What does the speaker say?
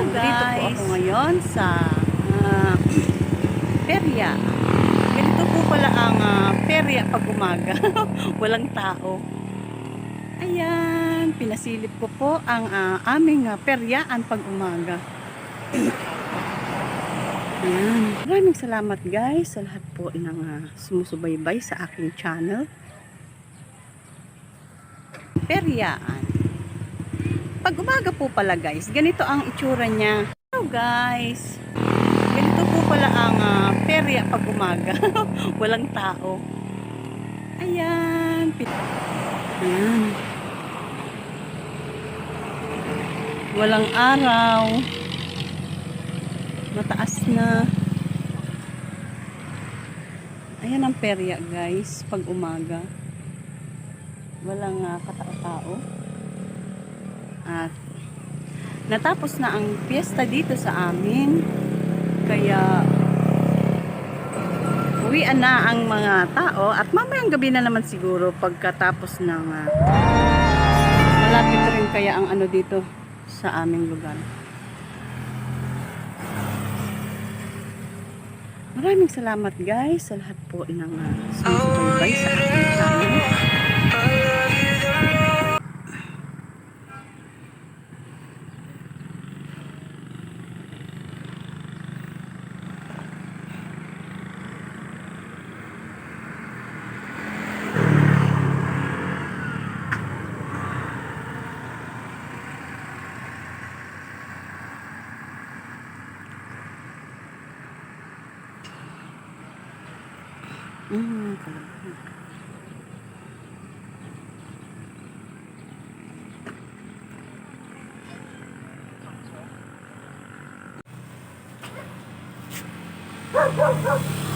Dito po ako ngayon sa perya. Ganito po pala ang perya pag umaga. Walang tao. Ayan, pinasilip ko po ang aming peryaan pag umaga. Ayan. Maraming salamat guys sa lahat po ng sumusubaybay sa aking channel. Peryaan. Pag umaga po pala guys, ganito ang itsura niya. Hello guys. Ganito po pala ang perya pag umaga. Walang tao. Ayan. Ayan. Walang araw. Mataas na. Ayan ang perya guys pag umaga. Walang katao-tao. At natapos na ang piyesta dito sa amin. Kaya uwian na ang mga tao at mamayang gabi na naman siguro pagkatapos ng malapit rin kaya ang ano dito sa aming lugar. Maraming salamat guys sa lahat po ng sumusubaybay sa aking channel. Kalabang.